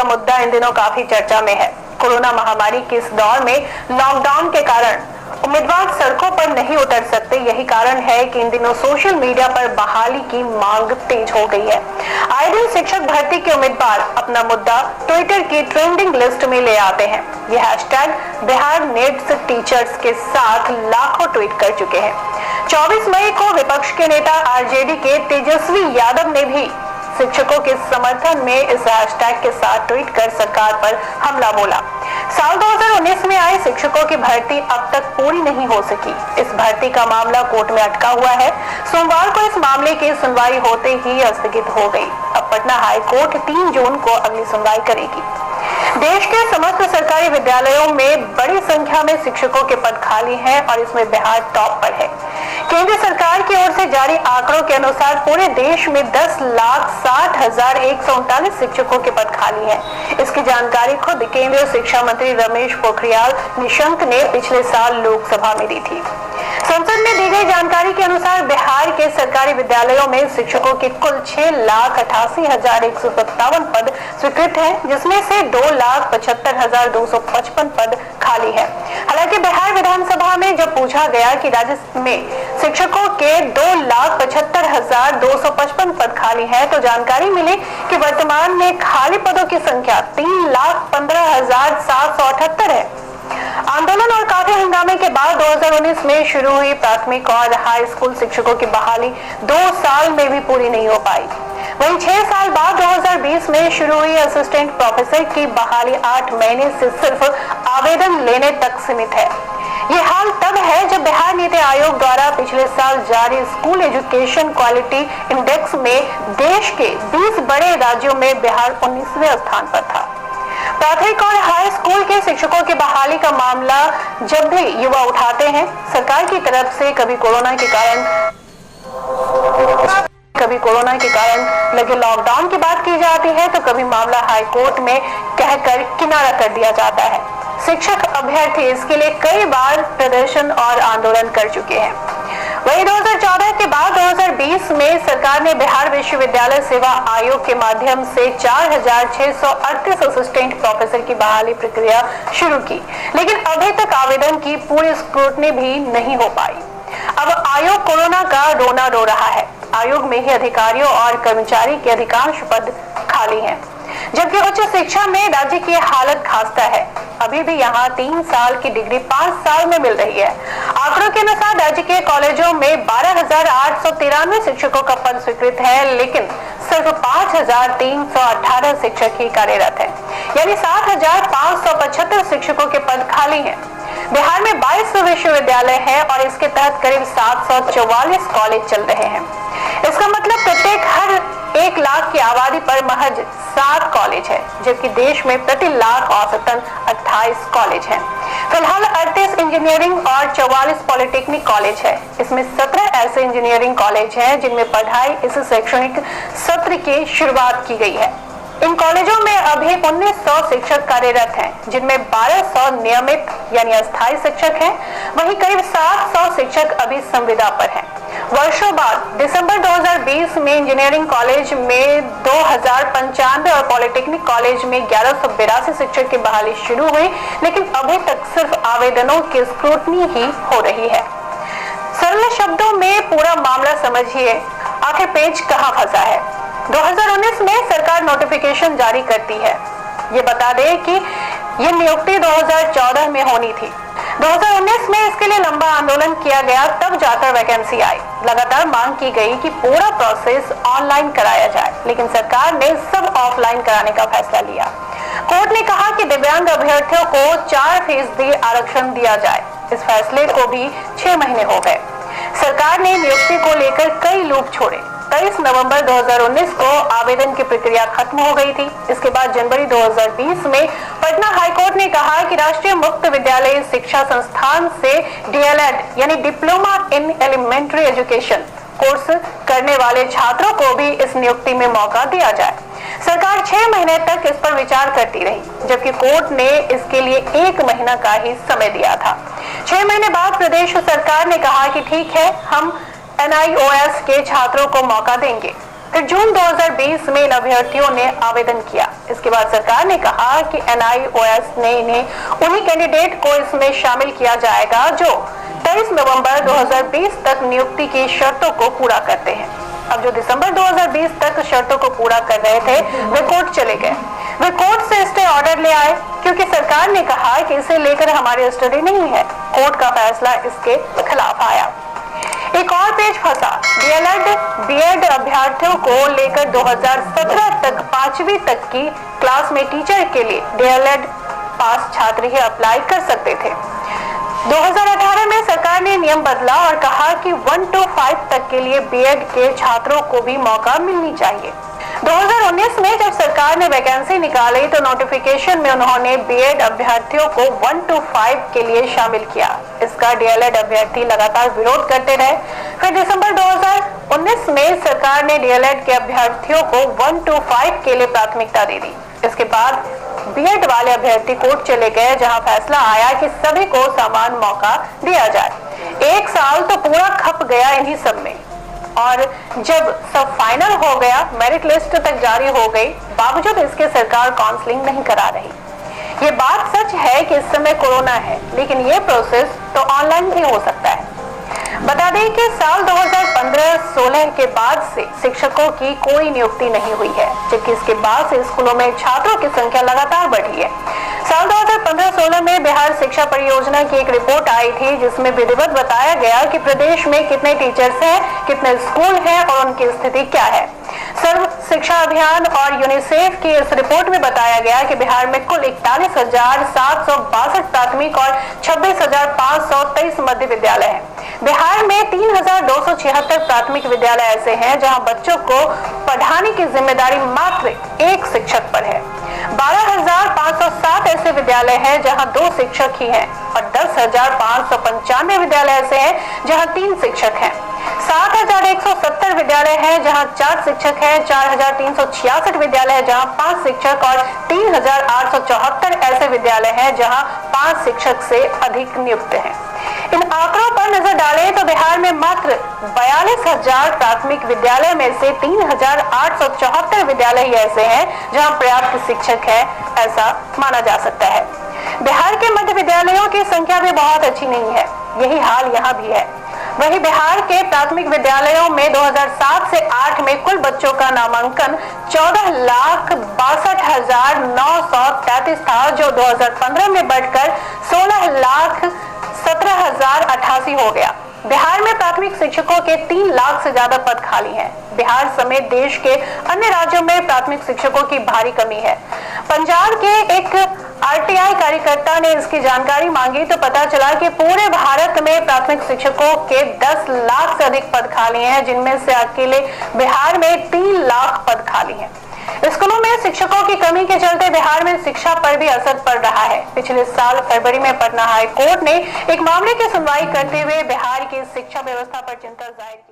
का मुद्दा इन दिनों काफी चर्चा में है। कोरोना महामारी के इस दौर में लॉकडाउन के कारण उम्मीदवार सड़कों पर नहीं उतर सकते। यही कारण है कि इन दिनों सोशल मीडिया पर बहाली की मांग तेज हो गई है। आए दिन शिक्षक भर्ती के उम्मीदवार अपना मुद्दा ट्विटर की ट्रेंडिंग लिस्ट में ले आते हैं। ये हैशटैग बिहार नीड्स टीचर्स के साथ लाखों ट्वीट कर चुके हैं। 24 मई को विपक्ष के नेता आरजेडी के तेजस्वी यादव ने भी शिक्षकों के समर्थन में इस हैशटैग के साथ ट्वीट कर सरकार पर हमला बोला। साल 2019 में आई शिक्षकों की भर्ती अब तक पूरी नहीं हो सकी। इस भर्ती का मामला कोर्ट में अटका हुआ है। सोमवार को इस मामले की सुनवाई होते ही स्थगित हो गई। अब पटना हाई कोर्ट 3 जून को अगली सुनवाई करेगी। देश के समस्त सरकारी विद्यालयों में बड़ी संख्या में शिक्षकों के पद खाली हैं और इसमें बिहार टॉप पर है। केंद्र सरकार की ओर से जारी आंकड़ों के अनुसार पूरे देश में 10,60,139 शिक्षकों के पद खाली हैं। इसकी जानकारी खुद केंद्रीय शिक्षा मंत्री रमेश पोखरियाल निशंक ने पिछले साल लोकसभा में दी थी। संसद में दी गई जानकारी के अनुसार बिहार के सरकारी विद्यालयों में शिक्षकों के कुल 6,88,157 पद स्वीकृत हैं, जिसमें से 2,75,255 पद खाली है। हालांकि बिहार विधानसभा में जब पूछा गया कि राज्य में शिक्षकों के 2,75,255 पद खाली है, तो जानकारी मिली कि वर्तमान में खाली पदों की संख्या 3,15,778 है। आंदोलन और काफी हंगामे के बाद 2019 में शुरू हुई प्राथमिक और हाई स्कूल शिक्षकों की बहाली 2 साल में भी पूरी नहीं हो पाई। वहीं 6 साल बाद 2020 में शुरू हुई असिस्टेंट प्रोफेसर की बहाली 8 महीने से सिर्फ आवेदन लेने तक सीमित है। ये हाल तब है जब बिहार नीति आयोग द्वारा पिछले साल जारी स्कूल एजुकेशन क्वालिटी इंडेक्स में देश के 20 बड़े राज्यों में बिहार 19वें स्थान पर था। प्राथमिक और हाई स्कूल के शिक्षकों की बहाली का मामला जब भी युवा उठाते हैं, सरकार की तरफ से कभी कोरोना के कारण लगे लॉकडाउन की बात की जाती है, तो कभी मामला हाई कोर्ट में कहकर किनारा कर दिया जाता है। शिक्षक अभ्यर्थी इसके लिए कई बार प्रदर्शन और आंदोलन कर चुके हैं। वहीं 2014 के बाद 2020 में सरकार ने बिहार विश्वविद्यालय सेवा आयोग के माध्यम से 4,638 असिस्टेंट प्रोफेसर की बहाली प्रक्रिया शुरू की, लेकिन अभी तक आवेदन की पूरी स्क्रूटनी भी नहीं हो पाई। अब आयोग कोरोना का रोना रो रहा है। आयोग में ही अधिकारियों और कर्मचारी के अधिकांश पद खाली हैं, जबकि उच्च शिक्षा में राज्य की हालत खास्ता है। अभी भी यहाँ 3 साल की डिग्री 5 साल में मिल रही है। आंकड़ों के अनुसार राज्य के कॉलेजों में 12,893 शिक्षकों का पद स्वीकृत है, लेकिन सिर्फ 5,318 शिक्षक ही कार्यरत हैं, यानी 7,575 शिक्षकों के पद खाली हैं। बिहार में 22 विश्वविद्यालय हैं और इसके तहत करीब 744 कॉलेज चल रहे हैं। इसका मतलब प्रत्येक हर 1 लाख की आबादी पर महज 7 कॉलेज है, जबकि देश में प्रति लाख औसतन 28 कॉलेज हैं। फिलहाल 38 इंजीनियरिंग और 44 पॉलिटेक्निक कॉलेज है। इसमें 17 ऐसे इंजीनियरिंग कॉलेज हैं जिनमें पढ़ाई इस शैक्षणिक सत्र की शुरुआत की गई है। इन कॉलेजों में अभी 1900 शिक्षक कार्यरत हैं, जिनमें 1200 नियमित यानी अस्थायी शिक्षक हैं। वहीं करीब 700 शिक्षक अभी संविदा पर हैं। वर्षों बाद दिसंबर 2020 में इंजीनियरिंग कॉलेज में 2095 और पॉलिटेक्निक कॉलेज में 1182 शिक्षक की बहाली शुरू हुई, लेकिन अभी तक सिर्फ आवेदनों की स्क्रूटनी ही हो रही है। सरल शब्दों में पूरा मामला समझिए, आखिर पेच कहां फंसा है। 2019 में सरकार नोटिफिकेशन जारी करती है। ये बता दें कि ये नियुक्ति 2014 में होनी थी। 2019 में इसके लिए लंबा आंदोलन किया गया, तब जाकर वैकेंसी आई। लगातार मांग की गई कि पूरा प्रोसेस ऑनलाइन कराया जाए, लेकिन सरकार ने सब ऑफलाइन कराने का फैसला लिया। कोर्ट ने कहा कि दिव्यांग अभ्यर्थियों को 4% आरक्षण दिया जाए। इस फैसले को भी 6 महीने हो गए। सरकार ने नियुक्ति को लेकर कई लूप छोड़े। 23 नवंबर 2019 को आवेदन की प्रक्रिया खत्म हो गई थी। इसके बाद जनवरी 2020 में पटना हाईकोर्ट ने कहा कि राष्ट्रीय मुक्त विद्यालय शिक्षा संस्थान से DLED यानी diploma in elementary education course करने वाले छात्रों को भी इस नियुक्ति में मौका दिया जाए। सरकार 6 महीने तक इस पर विचार करती रही, जबकि कोर्ट ने इसके लिए 1 महीना का ही समय दिया था। 6 महीने बाद प्रदेश सरकार ने कहा कि ठीक है, हम NIOS के छात्रों को मौका देंगे। फिर जून 2020 में इन अभ्यर्थियों ने आवेदन किया। इसके बाद सरकार ने कहा कि NIOS ने इन्हें उन्हीं कैंडिडेट को इसमें शामिल किया जाएगा जो 23 नवंबर 2020 तक नियुक्ति की शर्तों को पूरा करते हैं। अब जो दिसंबर 2020 तक शर्तों को पूरा कर रहे थे वे कोर्ट चले गए। वे कोर्ट से स्टे ऑर्डर ले आए क्योंकि सरकार ने कहा कि इसे लेकर हमारी स्टडी नहीं है। कोर्ट का फैसला इसके खिलाफ आया। एक और पेज फंसा। DLED B.Ed अभ्यर्थियों को लेकर 2017 तक 5वीं तक की क्लास में टीचर के लिए DLED पास छात्र ही अप्लाई कर सकते थे। 2018 में सरकार ने नियम बदला और कहा कि 1 to 5 तक के लिए B.Ed के छात्रों को भी मौका मिलनी चाहिए। 2019 में जब सरकार ने वैकेंसी निकाली तो नोटिफिकेशन में उन्होंने B.Ed अभ्यर्थियों को 1 to 5 के लिए शामिल किया। इसका DLED अभ्यर्थी लगातार विरोध करते रहे। फिर दिसंबर 2019 में सरकार ने DLED के अभ्यर्थियों को 1 to 5 के लिए प्राथमिकता दे दी। इसके बाद B.Ed वाले अभ्यर्थी कोर्ट चले गए, जहां फैसला आया कि सभी को समान मौका दिया जाए। 1 साल तो पूरा खप गया इन्हीं सब में, और जब सब फाइनल हो गया, मेरिट लिस्ट तक जारी हो गई, बावजूद इसके सरकार काउंसलिंग नहीं करा रही। ये बात सच है कि इस समय कोरोना है, लेकिन ये प्रोसेस तो ऑनलाइन भी हो सकता है। बता दें कि साल 2015-16 के बाद से शिक्षकों की कोई नियुक्ति नहीं हुई है, जबकि इसके बाद से स्कूलों में छात्रों की संख्या लगातार बढ़ी है। साल 2015-16 में बिहार शिक्षा परियोजना की एक रिपोर्ट आई थी, जिसमें विधिवत बताया गया कि प्रदेश में कितने टीचर्स हैं, कितने स्कूल हैं और उनकी स्थिति क्या है। सर्व शिक्षा अभियान और यूनिसेफ की इस रिपोर्ट में बताया गया कि बिहार में कुल 41,762 प्राथमिक और 26,523 मध्य विद्यालय हैं। बिहार में 3,276 प्राथमिक विद्यालय ऐसे हैं जहां बच्चों को पढ़ाने की जिम्मेदारी मात्र एक शिक्षक पर है। 12,507 ऐसे विद्यालय हैं जहां 2 शिक्षक ही हैं और 10,595 विद्यालय ऐसे हैं जहां 3 शिक्षक हैं। 7,170 विद्यालय हैं जहां 4 शिक्षक हैं, 4,366 विद्यालय हैं जहां 5 शिक्षक और 3,874 ऐसे विद्यालय हैं जहां 5 शिक्षक से अधिक नियुक्त हैं। इन आंकड़ों पर नजर डालें तो बिहार में मात्र 42,000 प्राथमिक विद्यालय में से 3,874 विद्यालय ही ऐसे हैं जहां पर्याप्त शिक्षक है, ऐसा माना जा सकता है। बिहार के मध्य विद्यालयों की संख्या भी बहुत अच्छी नहीं है, यही हाल यहाँ भी है। वहीं बिहार के प्राथमिक विद्यालयों में 2007 से 8 में कुल बच्चों का नामांकन 14,62,933 था, जो 2015 में बढ़कर 16,17,088 हो गया। बिहार में प्राथमिक शिक्षकों के 3 लाख से ज्यादा पद खाली हैं। बिहार समेत देश के अन्य राज्यों में प्राथमिक शिक्षकों की भारी कमी है। पंजाब के एक RTI कार्यकर्ता ने इसकी जानकारी मांगी तो पता चला कि पूरे भारत में प्राथमिक शिक्षकों के 10 लाख से अधिक पद खाली हैं, जिनमें से अकेले बिहार में 3 लाख पद खाली हैं। स्कूलों में शिक्षकों की कमी के चलते बिहार में शिक्षा पर भी असर पड़ रहा है। पिछले साल फरवरी में पटना हाई कोर्ट ने एक मामले की सुनवाई करते हुए बिहार की शिक्षा व्यवस्था पर चिंता जाहिर की।